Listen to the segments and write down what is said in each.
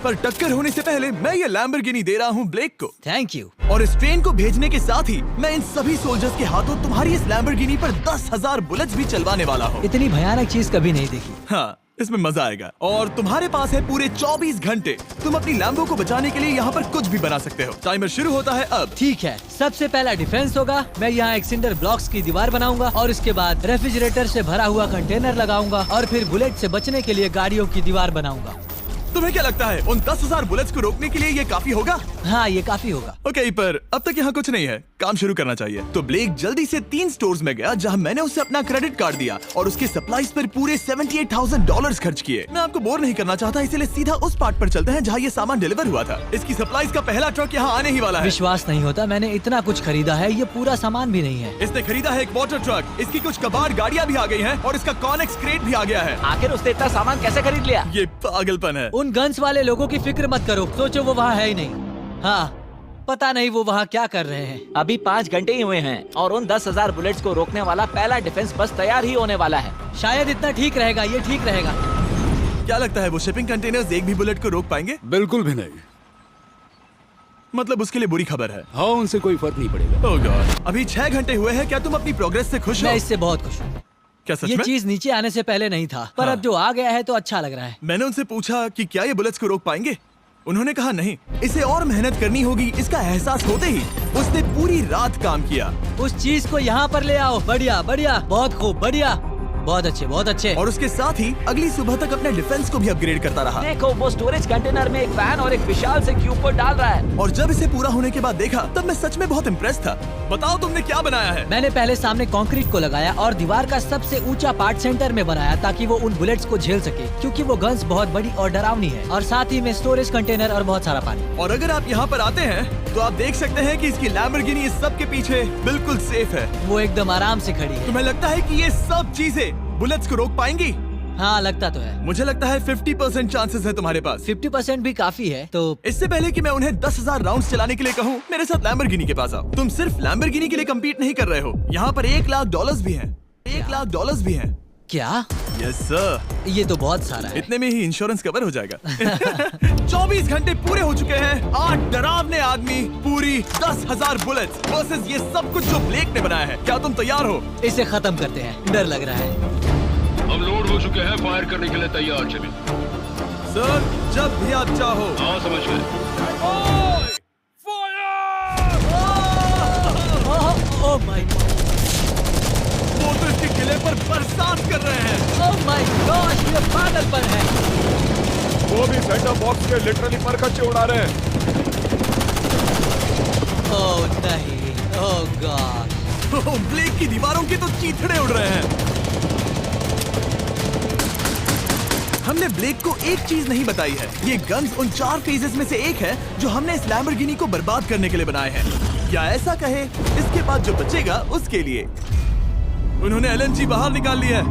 पर टक्कर होने से पहले मैं ये लैम्बोर्गिनी दे रहा हूँ ब्लेक को। Thank you. और इस ट्रेन को भेजने के साथ ही मैं इन सभी सोल्जर्स के हाथों तुम्हारी इस लैम्बोर्गिनी पर 10,000 बुलेट्स भी चलवाने वाला हूँ। इतनी भयानक चीज कभी नहीं देखी। हाँ, इसमें मजा आएगा। और तुम्हारे पास है पूरे 24 घंटे। तुम अपनी लैम्बो को बचाने के लिए यहाँ पर कुछ भी बना सकते हो। टाइमर शुरू होता है अब। ठीक है, सबसे पहला डिफेंस होगा। मैं यहाँ एक सिंडर ब्लॉक्स की दीवार बनाऊंगा और इसके बाद रेफ्रिजरेटर से भरा हुआ कंटेनर लगाऊंगा और फिर बुलेट से बचने के लिए गाड़ियों की दीवार बनाऊंगा। तुम्हें क्या लगता है उन 10,000 बुलेट्स को रोकने के लिए ये काफी होगा? हाँ, ये काफी होगा। ओके, पर अब तक यहाँ कुछ नहीं है, काम शुरू करना चाहिए। तो ब्लेक जल्दी से 3 स्टोर्स में गया जहाँ मैंने उसे अपना क्रेडिट कार्ड दिया और उसके सप्लाईज पर पूरे $78,000 खर्च किए। मैं आपको बोर नहीं करना चाहता, इसलिए सीधा उस पार्ट पर चलते हैं जहाँ ये सामान डिलीवर हुआ था। इसकी सप्लाईज का पहला ट्रक यहाँ आने ही वाला है। विश्वास नहीं होता, मैंने इतना कुछ खरीदा है, ये पूरा सामान भी नहीं है। इसने खरीदा है एक वाटर ट्रक, इसकी कुछ कबाड़ गाड़ियाँ भी आ गई हैं और इसका कॉनेक्स क्रेट भी आ गया है। आखिर उसने इतना सामान कैसे खरीद लिया? ये पागलपन है। उन गन्स वाले लोगों की फिक्र मत करो, सोचो वो वहाँ है ही नहीं। हाँ, पता नहीं वो वहाँ क्या कर रहे हैं। अभी 5 घंटे ही हुए हैं और उन 10,000 बुलेट्स को रोकने वाला पहला डिफेंस बस तैयार ही होने वाला है। शायद इतना ठीक रहेगा, ये ठीक रहेगा। क्या लगता है वो शिपिंग कंटेनर्स एक भी बुलेट को रोक पाएंगे? बिल्कुल भी नहीं। मतलब उसके लिए बुरी खबर है। हाँ, उनसे कोई फर्क नहीं पड़ेगा। ओह गॉड, अभी 6 घंटे हुए हैं। क्या तुम अपनी प्रोग्रेस से खुश हो? मैं इससे बहुत खुश हूँ। क्या सच ये में? चीज नीचे आने से पहले नहीं था, पर अब जो आ गया है तो अच्छा लग रहा है। मैंने उनसे पूछा कि क्या ये बुलेट्स को रोक पाएंगे। उन्होंने कहा नहीं, इसे और मेहनत करनी होगी। इसका एहसास होते ही उसने पूरी रात काम किया। उस चीज को यहाँ पर ले आओ। बढ़िया बढ़िया, बहुत खूब, बढ़िया, बहुत अच्छे, बहुत अच्छे। और उसके साथ ही अगली सुबह तक अपने डिफेंस को भी अपग्रेड करता रहा। देखो, वो स्टोरेज कंटेनर में एक वैन और एक विशाल से क्यूब को डाल रहा है। और जब इसे पूरा होने के बाद देखा तब मैं सच में बहुत इम्प्रेस था। बताओ तुमने क्या बनाया है? मैंने पहले सामने कंक्रीट को लगाया और दीवार का सबसे ऊंचा पार्ट सेंटर में बनाया ताकि वो उन बुलेट्स को झेल सके, क्योंकि वो गन्स बहुत बड़ी और डरावनी है। और साथ ही में स्टोरेज कंटेनर और बहुत सारा पानी। और अगर आप यहाँ पर आते हैं तो आप देख सकते हैं कि इसकी लैम्बोर्गिनी इस सब के पीछे बिल्कुल सेफ है। वो एकदम आराम से खड़ी है। तुम्हें लगता है कि ये सब चीजें बुलेट्स को रोक पाएंगी? हाँ, लगता तो है। मुझे लगता है 50% चांसेस है तुम्हारे पास। 50% भी काफी है। तो इससे पहले कि मैं उन्हें 10,000 राउंड्स चलाने के लिए कहूँ, मेरे साथ लैम्बोर्गिनी के पास आओ। तुम सिर्फ लैम्बोर्गिनी के लिए कम्पीट नहीं कर रहे हो। यहाँ पर $1,00,000 भी हैं। $1,00,000 भी हैं। क्या? Yes sir. ये तो बहुत सारा है। इतने में ही इंश्योरेंस कवर हो जाएगा। 24 घंटे पूरे हो चुके हैं। 8 डरावने आदमी, पूरी 10,000 बुलेट्स वर्सेस ये सब कुछ जो ब्लेक ने बनाया है। क्या तुम तैयार हो? इसे खत्म करते हैं, डर लग रहा है। हम लोड हो चुके हैं, फायर करने के लिए तैयार। चलिए सर, जब भी आप चाहो। हाँ, समझ गए। ओह माय गॉड, वो तो इसके किले पर बरसात कर रहे हैं। ओह माय गॉड, ये पागलपन है। वो भी सेटअप बॉक्स के लिटरली पर कच्चे उड़ा रहे हैं। ओह नहीं, ओह गॉड। ब्लेक की दीवारों के तो चीथड़े उड़ रहे हैं। हमने ब्लेक को एक चीज नहीं बताई है। ये गन्स उन 4 फेजेस में से एक है जो हमने इस लैम्बोर्गिनी को बर्बाद करने के लिए बनाए हैं। या ऐसा कहे, इसके बाद जो बचेगा उसके लिए। उन्होंने LNG बाहर निकाल लिया है।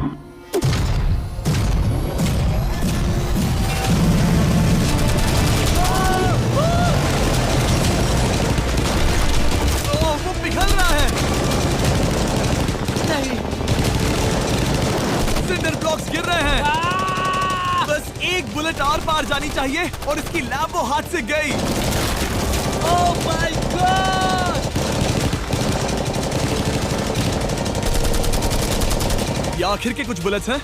वो पिघल रहा है। नहीं, सिंडर ब्लॉक्स गिर रहे हैं। बस एक बुलेट आर पार जानी चाहिए और इसकी लैम्बो हाथ से गई। Oh my God. ये आखिर के कुछ बुलेट्स हैं।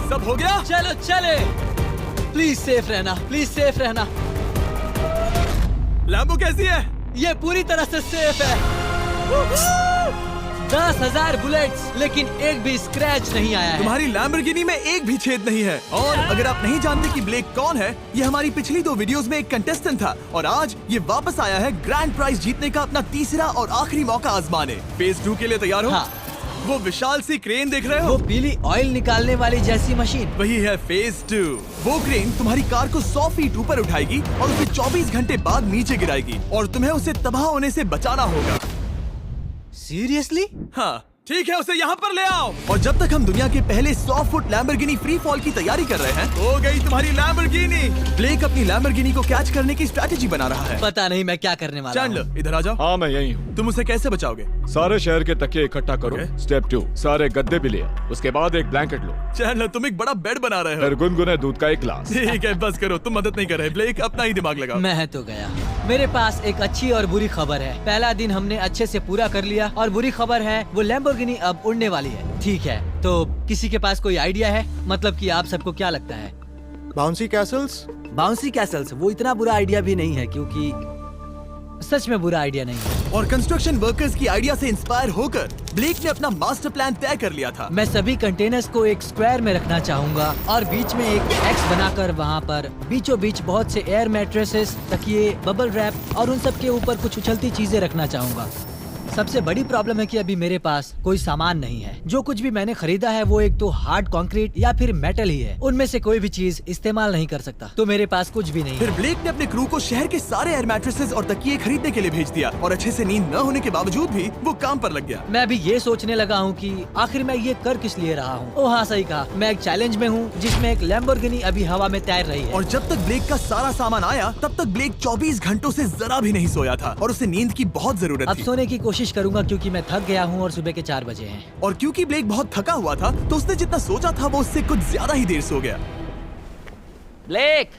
सब हो गया? चलो चले। प्लीज सेफ रहना, प्लीज सेफ रहना। लैम्बो कैसी है? ये पूरी तरह से सेफ है। 10,000 बुलेट्स, लेकिन एक भी स्क्रैच नहीं आया है। तुम्हारी लैम्बोर्गिनी में एक भी छेद नहीं है। और अगर आप नहीं जानते कि ब्लेक कौन है, ये हमारी पिछली 2 वीडियोस में एक कंटेस्टेंट था और आज ये वापस आया है ग्रैंड प्राइज जीतने का अपना तीसरा और आखिरी मौका आजमाने। फेज 2 के लिए तैयार हो? हाँ। वो विशाल सी क्रेन देख रहे वो हो? पीली ऑयल निकालने वाली जैसी मशीन। वही है फेज 2। वो क्रेन तुम्हारी कार को 100 फीट ऊपर उठाएगी और उसे 24 घंटे बाद नीचे गिराएगी और तुम्हें उसे तबाह होने से बचाना होगा। सीरियसली? हाँ, ठीक है, उसे यहाँ पर ले आओ। और जब तक हम दुनिया के पहले 100 फुट लैम्बोर्गिनी फ्री फॉल की तैयारी कर रहे हैं, हो गई तुम्हारी लैम्बोर्गिनी। ब्लेक अपनी लैम्बोर्गिनी को कैच करने की स्ट्रैटेजी बना रहा है। पता नहीं मैं क्या करने वाला हूँ। चैंडलर, इधर आ जाओ। हाँ, मैं यही हूँ। तुम उसे कैसे बचाओगे? सारे शहर के तकिए इकट्ठा करो। Okay. स्टेप 2, सारे गद्दे भी ले आओ। उसके बाद एक ब्लैंकेट लो। चैंडलर, तुम एक बड़ा बेड बना रहे हो। फिर गुनगुने दूध का एक गिलास। ठीक है, बस करो, तुम मदद नहीं कर रहे। ब्लेक, अपना ही दिमाग लगाओ। मैं तो गया। मेरे पास एक अच्छी और बुरी खबर है। पहला दिन हमने अच्छे से पूरा कर लिया और बुरी खबर है वो लैम्बोर्गिनी अब उड़ने वाली है। ठीक है, तो किसी के पास कोई आइडिया है? मतलब कि आप सबको क्या लगता है? Bouncy Castle's? बाउंसी कैसल्स वो इतना बुरा आइडिया भी नहीं है, क्योंकि सच में बुरा आइडिया नहीं है। और कंस्ट्रक्शन वर्कर्स की आइडिया से इंस्पायर होकर ब्लेक ने अपना मास्टर प्लान तय कर लिया था। मैं सभी कंटेनर्स को एक स्क्वायर में रखना चाहूंगा और बीच में एक एक्स बनाकर वहाँ पर बीचों बीच बहुत से एयर मैट्रेसेस, तकिए, बबल रैप और उन सब के ऊपर कुछ उछलती चीजें रखना चाहूंगा। सबसे बड़ी प्रॉब्लम है कि अभी मेरे पास कोई सामान नहीं है। जो कुछ भी मैंने खरीदा है वो एक तो हार्ड कंक्रीट या फिर मेटल ही है। उनमें से कोई भी चीज इस्तेमाल नहीं कर सकता, तो मेरे पास कुछ भी नहीं फिर है। ब्लेक ने अपने क्रू को शहर के सारे एयर मैट्रेसेस और तकिए खरीदने के लिए भेज दिया और अच्छे से नींद न होने के बावजूद भी वो काम पर लग गया। मैं अभी ये सोचने लगा हूँ कि आखिर मैं ये कर किस लिए रहा हूँ। ओह हाँ, सही कहा। मैं एक चैलेंज में हूँ जिसमें एक लैम्बोर्गिनी अभी हवा में तैर रही है। और जब तक ब्लेक का सारा सामान आया तब तक ब्लेक 24 घंटों से जरा भी नहीं सोया था और उसे नींद की बहुत जरूरत अब थी। सोने की कोशिश करूंगा क्योंकि मैं थक गया हूँ और सुबह के 4 बजे हैं। और क्योंकि ब्लेक बहुत थका हुआ था तो उसने जितना सोचा था वो उससे कुछ ज्यादा ही देर सो गया। ब्लेक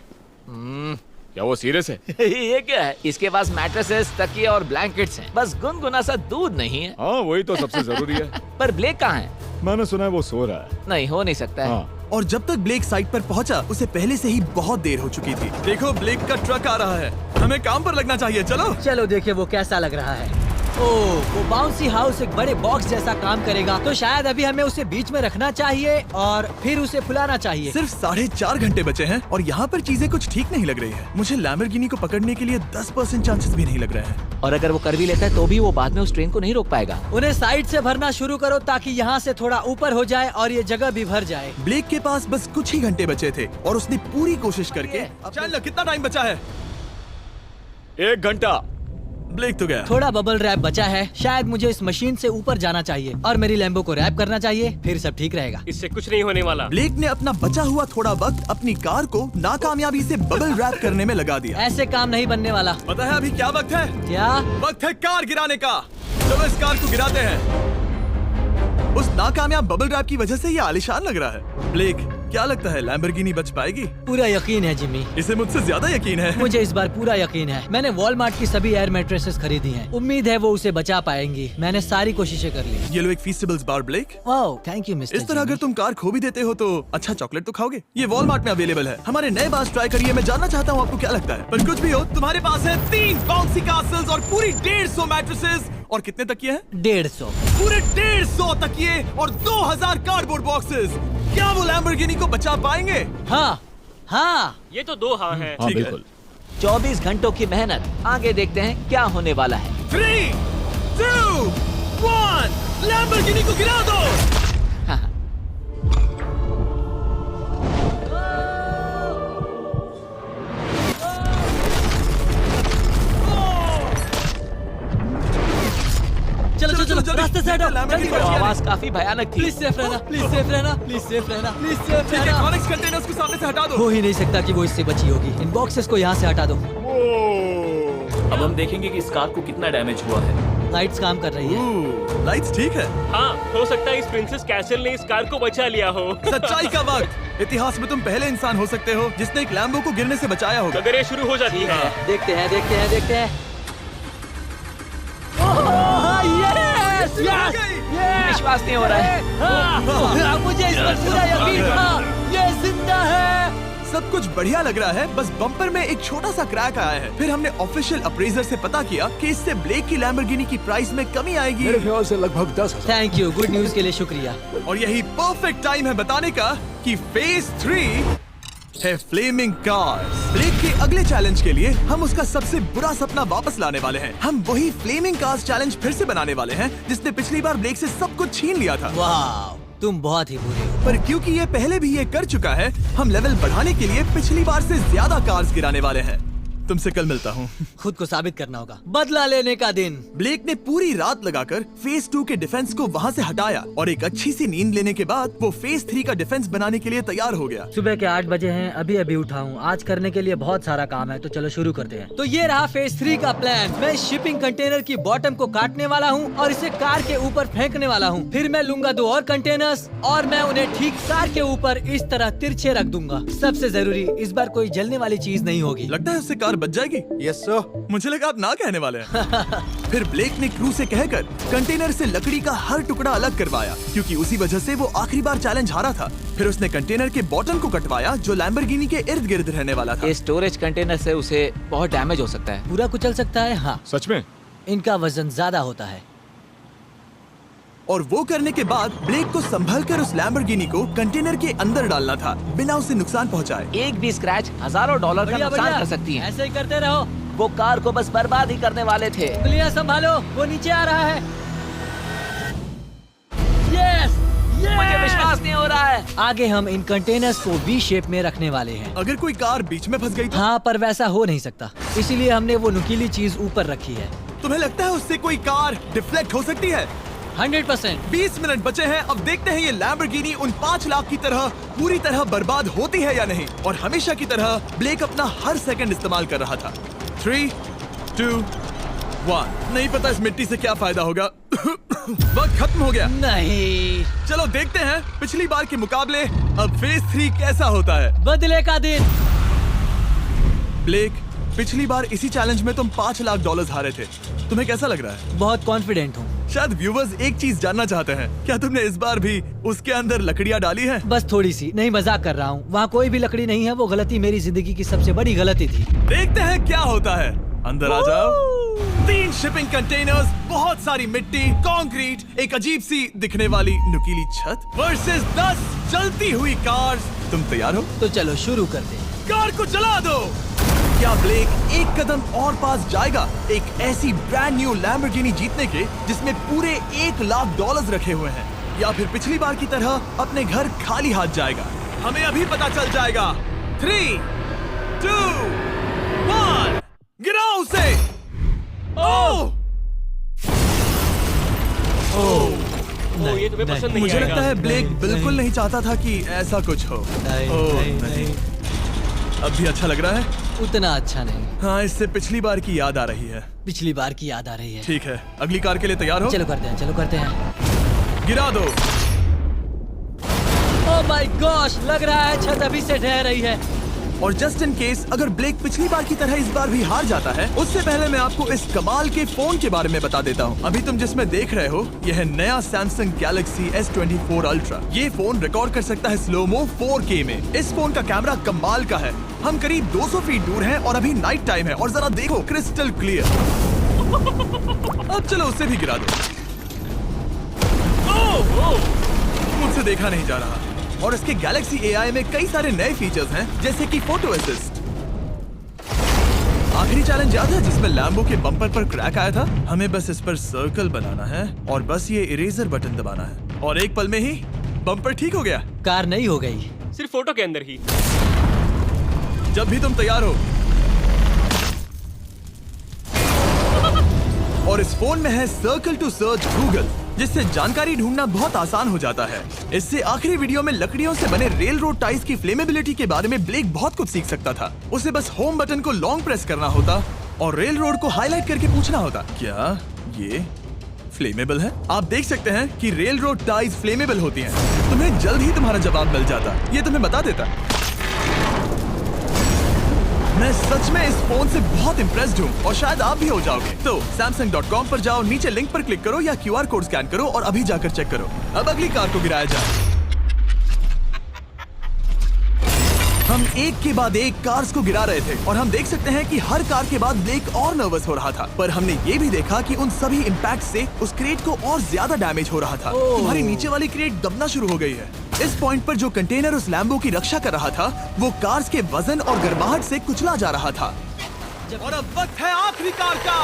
क्या वो सीरियस है? ये क्या है? इसके पास मैट्रेसेस, तकिए और ब्लैंकेट्स हैं। बस गुनगुना सा दूध नहीं है। हाँ, वही तो सबसे जरूरी है। पर ब्लेक कहाँ है? मैंने सुना है वो सो रहा है। नहीं, हो नहीं सकता है। हाँ, और जब तक ब्लेक साइट पर पहुंचा उसे पहले से ही बहुत देर हो चुकी थी। देखो, ब्लेक का ट्रक आ रहा है, हमें काम पर लगना चाहिए। चलो चलो देखिए वो कैसा लग रहा है। ओह, वो बाउंसी हाउस एक बड़े बॉक्स जैसा काम करेगा, तो शायद अभी हमें उसे बीच में रखना चाहिए और फिर उसे फुलाना चाहिए। सिर्फ 4.5 घंटे बचे हैं और यहाँ पर चीजें कुछ ठीक नहीं लग रही है। मुझे लैम्बोर्गिनी को पकड़ने के लिए 10% चांसेस भी नहीं लग रहे हैं। और अगर वो कर भी लेता है तो भी वो बाद में उस ट्रेन को नहीं रोक पाएगा। उन्हें साइड से भरना शुरू करो ताकि यहाँ से थोड़ा ऊपर हो जाए और ये जगह भी भर जाए। ब्लेक के पास बस कुछ ही घंटे बचे थे और उसने पूरी कोशिश करके। चैंडलर, कितना टाइम बचा है? 1 घंटा। ब्लेक तो गया। थोड़ा बबल रैप बचा है। शायद मुझे इस मशीन से ऊपर जाना चाहिए और मेरी लैम्बो को रैप करना चाहिए, फिर सब ठीक रहेगा। इससे कुछ नहीं होने वाला। ब्लेक ने अपना बचा हुआ थोड़ा वक्त अपनी कार को नाकामयाबी से बबल रैप करने में लगा दिया। ऐसे काम नहीं बनने वाला। पता है अभी क्या वक्त है? क्या? वक्त है कार गिराने का। चलो इस कार को गिराते हैं। उस नाकामयाब बबल रैप की वजह से ये आलीशान लग रहा है। ब्लेक, क्या लगता है लैम्बोर्गिनी बच पाएगी? पूरा यकीन है जिमी। इसे मुझसे ज्यादा यकीन है। मुझे इस बार पूरा यकीन है। मैंने वॉलमार्ट की सभी एयर मैट्रेसेस खरीदी हैं। उम्मीद है वो उसे बचा पाएंगी। मैंने सारी कोशिशें कर ली। ये लो एक Feastables bar Blake. Oh, thank you mister इस तरह अगर तुम कार खो भी देते हो तो अच्छा चॉकलेट तो खाओगे। ये वॉलमार्ट में अवेलेबल है। हमारे नए बार्स ट्राई करिए। मैं जानना चाहता हूँ आपको क्या लगता है। पर कुछ भी हो, तुम्हारे पास है 3 बाउंसी कासल्स और पूरी 150 मैट्रेसेस और कितने तकिए हैं? 150। पूरे 150 तकिए और 2000 कार्डबोर्ड बॉक्सेस। क्या वो लैम्बोर्गिनी को बचा पाएंगे? हाँ हाँ। ये तो 2 हाँ है। हाँ ठीक है। बिल्कुल। 24 घंटों की मेहनत। आगे देखते हैं क्या होने वाला है। 3, 2, 1, लैम्बोर्गिनी को गिरा दो। चलो चलो चलो, रास्ते से हटो। लैम्बोर्गिनी जल्दी बच वो गया। आवाज काफी भयानक थी। प्लीज सेफ रहना, प्लीज सेफ रहना, प्लीज सेफ रहना, प्लीज सेफ ठीक है, रहना। कॉनेक्स कंटेनर्स को सामने से हटा दो। हो ही नहीं सकता कि वो इससे बची होगी। इन बॉक्सेस को यहाँ से हटा दो। अब हम देखेंगे कि इस कार को कितना डैमेज हुआ है। लाइट्स काम कर रही है। लाइट्स ठीक है। हाँ, हो सकता है इस प्रिंसेस कैसल ने इस कार को बचा लिया हो। सच्चाई का वक्त। इतिहास में तुम पहले इंसान हो सकते हो जिसने एक लैम्बो को गिरने से बचाया होगा। अगर ये शुरू हो जाती है। देखते हैं देखते हैं देखते हैं। ओह, यस, यस, यस। विश्वास नहीं हो रहा है। हाँ, मुझे इस पर पूरा यकीन था। ये जिंदा है। सब कुछ बढ़िया लग रहा है, बस बम्पर में एक छोटा सा क्रैक आया है। फिर हमने ऑफिशियल अप्रेजर से पता किया कि इससे ब्लेक की लैम्बोर्गिनी की प्राइस में कमी आएगी। मेरे ख्याल से लगभग 10,000। थैंक यू, गुड न्यूज के लिए शुक्रिया। और यही परफेक्ट टाइम है बताने का कि फेज 3 है फ्लेमिंग कार्स। ब्लेक के अगले चैलेंज के लिए हम उसका सबसे बुरा सपना वापस लाने वाले हैं। हम वही फ्लेमिंग कार्स चैलेंज फिर से बनाने वाले हैं जिसने पिछली बार ब्लेक से सब कुछ छीन लिया था। वाह, तुम बहुत ही बुरे हो। पर क्योंकि ये पहले भी ये कर चुका है, हम लेवल बढ़ाने के लिए पिछली बार से ज्यादा कार्स गिराने वाले हैं। तुमसे कल मिलता हूँ। खुद को साबित करना होगा। बदला लेने का दिन। ब्लेक ने पूरी रात लगाकर फेज 2 के डिफेंस को वहाँ से हटाया और एक अच्छी सी नींद लेने के बाद वो फेज 3 का डिफेंस बनाने के लिए तैयार हो गया। सुबह के 8 बजे हैं, अभी अभी उठा हूँ। आज करने के लिए बहुत सारा काम है, तो चलो शुरू करते हैं। तो ये रहा फेज 3 का प्लान। मैं शिपिंग कंटेनर की बॉटम को काटने वाला हूँ और इसे कार के ऊपर फेंकने वाला हूँ। फिर मैं लूंगा 2 और कंटेनर्स और मैं उन्हें ठीक कार के ऊपर इस तरह तिरछे रख दूंगा। सबसे जरूरी, इस बार कोई जलने वाली चीज नहीं होगी। लगता है उससे कार बच जाएगी। Yes sir. मुझे लगा आप ना कहने वाले हैं। फिर ब्लेक ने क्रू से कहकर कंटेनर से लकड़ी का हर टुकड़ा अलग करवाया, क्योंकि उसी वजह से वो आखिरी बार चैलेंज हारा था। फिर उसने कंटेनर के बॉटम को कटवाया जो लैम्बोर्गिनी के इर्द गिर्द रहने वाला था। ये स्टोरेज कंटेनर से उसे बहुत डैमेज हो सकता है। पूरा कुचल सकता है। हाँ, सच में? इनका वजन ज्यादा होता है। और वो करने के बाद ब्लेक को संभलकर उस लैम्बोर्गिनी को कंटेनर के अंदर डालना था बिना उसे नुकसान पहुंचाए। एक भी स्क्रैच हजारों डॉलर का नुकसान कर सकती है। ऐसे ही करते रहो। वो कार को बस बर्बाद ही करने वाले थे। उंगलियां संभालो, वो नीचे आ रहा है। यस, मुझे विश्वास नहीं हो रहा है। आगे हम इन कंटेनर्स को वी शेप में रखने वाले हैं। अगर कोई कार बीच में फंस गई तो? हाँ, पर वैसा हो नहीं सकता, इसीलिए हमने वो नुकीली चीज ऊपर रखी है। तुम्हें लगता है उससे कोई कार डिफ्लेक्ट हो सकती है? 100%। 20 मिनट बचे हैं। अब देखते हैं ये लैम्बोर्गिनी उन 5 लाख की तरह पूरी तरह बर्बाद होती है या नहीं। और हमेशा की तरह ब्लेक अपना हर सेकंड इस्तेमाल कर रहा था। 3, 2, 1। नहीं पता इस मिट्टी से क्या फायदा होगा। वक्त खत्म हो गया। नहीं, चलो देखते हैं पिछली बार के मुकाबले अब फेज 3 कैसा होता है। बदले का दिन। ब्लेक, पिछली बार इसी चैलेंज में तुम $5 लाख हारे थे। तुम्हें कैसा लग रहा है? बहुत कॉन्फिडेंट हूँ। शायद व्यूवर्स एक चीज जानना चाहते हैं, क्या तुमने इस बार भी उसके अंदर लकड़ियाँ डाली हैं? बस थोड़ी सी, नहीं मजाक कर रहा हूँ। वहाँ कोई भी लकड़ी नहीं है। वो गलती मेरी जिंदगी की सबसे बड़ी गलती थी। देखते हैं क्या होता है। अंदर आ जाओ। 3 शिपिंग कंटेनर्स, बहुत सारी मिट्टी, कंक्रीट, एक अजीब सी दिखने वाली नुकीली छत वर्सेस 10 जलती हुई कार्स। तुम तैयार हो? तो चलो शुरू करते हैं। कार को जला दो। क्या ब्लेक एक कदम और पास जाएगा एक ऐसी ब्रांड न्यू लैम्बोर्गिनी जीतने के जिसमें पूरे $1 लाख रखे हुए हैं, या फिर पिछली बार की तरह अपने घर खाली हाथ जाएगा? हमें अभी पता चल जाएगा। 3, 2, 1, गिराओ उसे। ओह! ओ, ये तुम्हें पसंद नहीं मुझे आएगा। लगता है ब्लेक नहीं, बिल्कुल नहीं। नहीं चाहता था कि ऐसा कुछ हो। नहीं, ओह, नहीं, नहीं। अब भी अच्छा लग रहा है? उतना अच्छा नहीं। हाँ, इससे पिछली बार की याद आ रही है। पिछली बार की याद आ रही है। ठीक है, अगली कार के लिए तैयार हो? चलो करते हैं, चलो करते हैं। गिरा दो। ओह माय गॉश, लग रहा है छत अभी से ढह रही है। और जस्ट इन केस अगर ब्लेक पिछली बार की तरह इस बार भी हार जाता है, उससे पहले मैं आपको इस कमाल के फोन के बारे में बता देता हूँ। अभी तुम जिसमें देख रहे हो, यह है नया सैमसंग गैलेक्सी S24 अल्ट्रा। ये फोन रिकॉर्ड कर सकता है स्लोमो 4K में। इस फोन का कैमरा कमाल का है। हम करीब 200 फीट दूर हैं और अभी नाइट टाइम है और जरा देखो, क्रिस्टल क्लियर। अब चलो उसे भी गिरा दो। मुझसे देखा नहीं जा रहा। और इसके गैलेक्सी AI में कई सारे नए फीचर्स हैं, जैसे कि फोटो असिस्ट। आखिरी चैलेंज याद है जिसमें लैम्बो के बम्पर पर क्रैक आया था? हमें बस इस पर सर्कल बनाना है और बस ये इरेजर बटन दबाना है और एक पल में ही बम्पर ठीक हो गया। कार नहीं हो गई, सिर्फ फोटो के अंदर ही। जब भी तुम तैयार हो। और इस फोन में है सर्कल टू सर्च गूगल, जिससे जानकारी ढूंढना बहुत आसान हो जाता है। इससे आखिरी वीडियो में लकड़ियों से बने रेल रोड टाइज की फ्लेमेबिलिटी के बारे में ब्लेक बहुत कुछ सीख सकता था। उसे बस होम बटन को लॉन्ग प्रेस करना होता और रेल रोड को हाईलाइट करके पूछना होता, क्या ये फ्लेमेबल है? आप देख सकते हैं कि रेल रोड टाइज फ्लेमेबल होती हैं। तुम्हें जल्द ही तुम्हारा जवाब मिल जाता। ये तुम्हें बता देता। मैं सच में इस फोन से बहुत इम्प्रेस्ड हूँ और शायद आप भी हो जाओगे। तो Samsung.com पर जाओ, नीचे लिंक पर क्लिक करो या QR कोड स्कैन करो और अभी जाकर चेक करो। अब अगली कार को गिराया जाए। हम एक के बाद एक कार्स को गिरा रहे थे और हम देख सकते हैं कि हर कार के बाद ब्लेक और नर्वस हो रहा था, पर हमने ये भी देखा कि उन सभी इम्पैक्ट से उस क्रेट को और ज्यादा डैमेज हो रहा था। तुम्हारी नीचे वाली क्रेट दबना शुरू हो गई है। इस पॉइंट पर जो कंटेनर उस लैम्बो की रक्षा कर रहा था, वो कार्स के वजन और गर्माहट से कुचला जा रहा था। और अब वक्त है आखिरी कार का।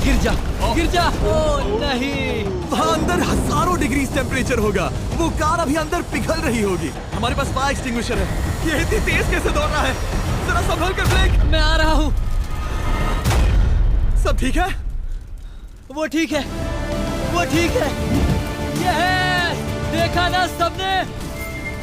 गिर जा, गिर जा। ओ नहीं। वहाँ अंदर हजारों डिग्री टेम्परेचर होगा। वो कार अभी अंदर पिघल रही होगी। हमारे पास फायर एक्सटिंग्विशर है। ये इतनी तेज कैसे दौड़ रहा है? जरा संभल कर ब्लेक। मैं आ रहा हूँ। सब ठीक है? वो ठीक है, वो ठीक है। ये है, देखा ना सबने।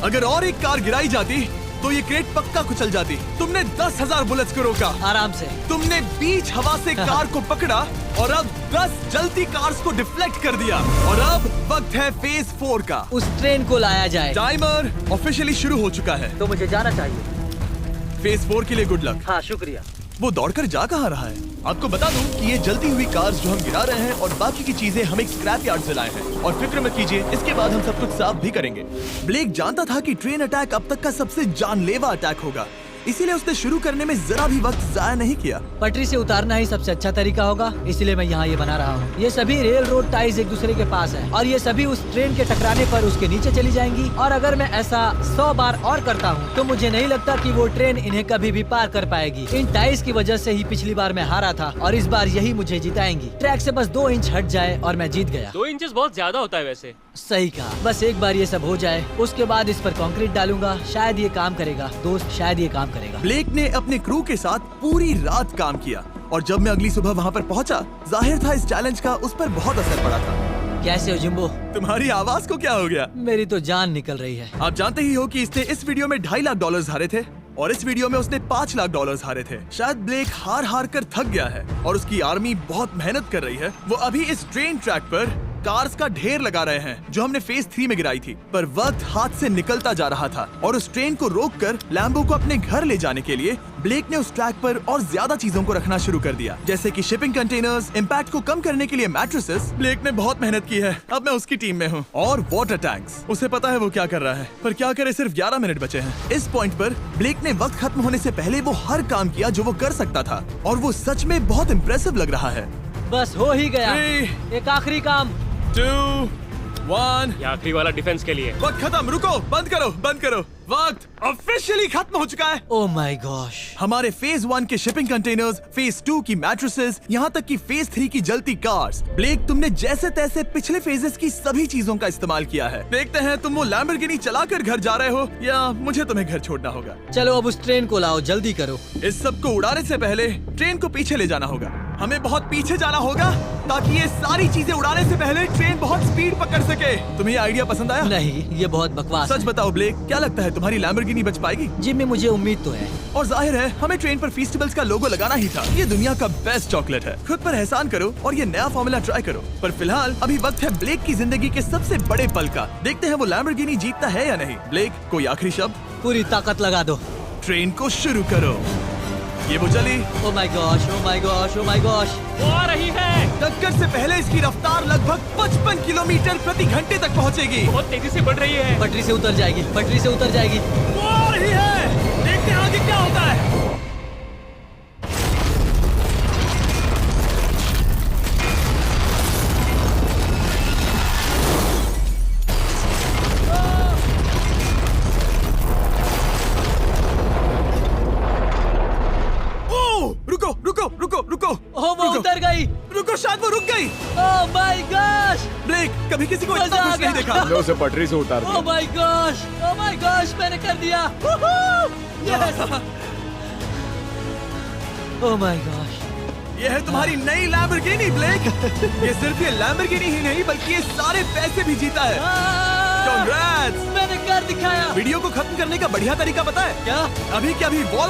अगर और एक कार गिराई जाती तो ये क्रेट पक्का कुचल जाती। तुमने 10,000 बुलेट्स को रोका। आराम से। तुमने बीच हवा से कार को पकड़ा और अब 10 जलती कार्स को डिफ्लेक्ट कर दिया। और अब वक्त है फेज 4 का। उस ट्रेन को लाया जाए। टाइमर ऑफिशियली शुरू हो चुका है। तो मुझे जाना चाहिए। फेज 4 के लिए गुड लक। हाँ, शुक्रिया। वो दौड़कर जा कहाँ रहा है? आपको बता दूं कि ये जलती हुई कार्स जो हम गिरा रहे हैं और बाकी की चीजें हम एक स्क्रैप यार्ड से लाए हैं। और फिक्र मत कीजिए, इसके बाद हम सब कुछ साफ भी करेंगे। ब्लेक जानता था कि ट्रेन अटैक अब तक का सबसे जानलेवा अटैक होगा, इसीलिए उसने शुरू करने में जरा भी वक्त जाया नहीं किया। पटरी से उतारना ही सबसे अच्छा तरीका होगा, इसलिए मैं यहाँ ये बना रहा हूँ। ये सभी रेल रोड टाइज एक दूसरे के पास है और ये सभी उस ट्रेन के टकराने पर उसके नीचे चली जाएंगी। और अगर मैं ऐसा 100 बार और करता हूँ तो मुझे नहीं लगता कि वो ट्रेन इन्हें कभी भी पार कर पाएगी। इन टाइज की वजह से ही पिछली बार मैं हारा था और इस बार यही मुझे जिताएंगी। ट्रैक से बस 2 इंच हट जाए और मैं जीत गया। 2 इंचेस बहुत ज्यादा होता है वैसे। सही कहा। बस एक बार ये सब हो जाए, उसके बाद इस पर कंक्रीट डालूंगा। शायद ये काम करेगा दोस्त, शायद ये काम करेगा। ब्लेक ने अपने क्रू के साथ पूरी रात काम किया और जब मैं अगली सुबह वहाँ पर पहुँचा, जाहिर था इस चैलेंज का उस पर बहुत असर पड़ा था। कैसे हो जिम्बो? तुम्हारी आवाज को क्या हो गया? मेरी तो जान निकल रही है। आप जानते ही हो कि इसने इस वीडियो में $2.5 लाख हारे थे और इस वीडियो में उसने $5 लाख हारे थे। शायद ब्लेक हार हार कर थक गया है और उसकी आर्मी बहुत मेहनत कर रही है। वो अभी इस ट्रेन ट्रैक पर कार्स का ढेर लगा रहे हैं जो हमने फेज 3 में गिराई थी। पर वक्त हाथ से निकलता जा रहा था और उस ट्रेन को रोककर लैम्बो को अपने घर ले जाने के लिए ब्लेक ने उस ट्रैक पर और ज्यादा चीजों को रखना शुरू कर दिया, जैसे कि शिपिंग कंटेनर्स, इम्पैक्ट को कम करने के लिए मैट्रेसेस। ब्लेक ने बहुत मेहनत की है, अब मैं उसकी टीम में हूँ। और वाटर टैंक्स, उसे पता है वो क्या कर रहा है, पर क्या करे, सिर्फ 11 मिनट बचे हैं। इस पॉइंट पर ब्लेक ने वक्त खत्म होने से पहले वो हर काम किया जो वो कर सकता था और वो सच में बहुत इम्प्रेसिव लग रहा है। बस हो ही गया। 3, एक आखिरी काम। 2, 1। ये आखिरी वाला डिफेंस के लिए। वक्त खत्म, रुको, बंद करो, बंद करो। वक्त ऑफिशियली खत्म हो चुका है। Oh my gosh. हमारे फेज 1 के शिपिंग कंटेनर्स, फेज 2 की मैट्रेसेस, यहाँ तक कि फेज 3 की जलती कार्स। ब्लेक, तुमने जैसे तैसे पिछले फेजेस की सभी चीजों का इस्तेमाल किया है। देखते हैं तुम वो लैम्बोर्गिनी चलाकर घर जा रहे हो या मुझे तुम्हें घर छोड़ना होगा। चलो अब उस ट्रेन को लाओ, जल्दी करो। इस सब को उड़ाने से पहले ट्रेन को पीछे ले जाना होगा। हमें बहुत पीछे जाना होगा ताकि ये सारी चीजें उड़ाने से पहले ट्रेन बहुत स्पीड पकड़ सके। तुम्हें ये आइडिया पसंद आया? नहीं, ये बहुत बकवास सच बताओ ब्लेक, क्या लगता है तुम्हारी लैम्बोर्गिनी बच पाएगी? जिम्मी, मुझे उम्मीद तो है। और जाहिर है हमें ट्रेन पर फेस्टिवल्स का लोगो लगाना ही था। ये दुनिया का बेस्ट चॉकलेट है। खुद पर एहसान करो और ये नया फॉर्मूला ट्राई करो। पर फिलहाल अभी वक्त है ब्लेक की जिंदगी के सबसे बड़े पल का। देखते हैं वो लैम्बोर्गिनी जीतता है या नहीं। ब्लेक, कोई आखिरी शब्द? पूरी ताकत लगा दो। ट्रेन को शुरू करो। ये वो चली। Oh my gosh, oh my gosh, oh my gosh. वो आ रही है। टक्कर से पहले इसकी रफ्तार लगभग 55 किलोमीटर प्रति घंटे तक पहुंचेगी। बहुत तेजी से बढ़ रही है। पटरी से उतर जाएगी, पटरी से उतर जाएगी। वो आ रही है। देखते हैं आगे क्या होता है। रुको रुको रुको रुको। ओह, वो उतर गई। रुको, शायद वो रुक गई। Oh my gosh. ब्लेक, कभी किसी को मजा इतना आ खुश नहीं गया। देखा। हमने उसे पटरी से उतार ओह दिया। My gosh, oh my gosh, मैंने कर दिया। यस। Oh my gosh. ये है तुम्हारी नई लैम्बोर्गिनी ब्लेक। ये सिर्फ ये लैम्बोर्गिनी ही नहीं बल्कि ये सारे पैसे भी जीता है। Congrats! मैंने कर दिखाया। वीडियो को खत्म करने का बढ़िया तरीका पता है क्या? अभी के अभी वॉल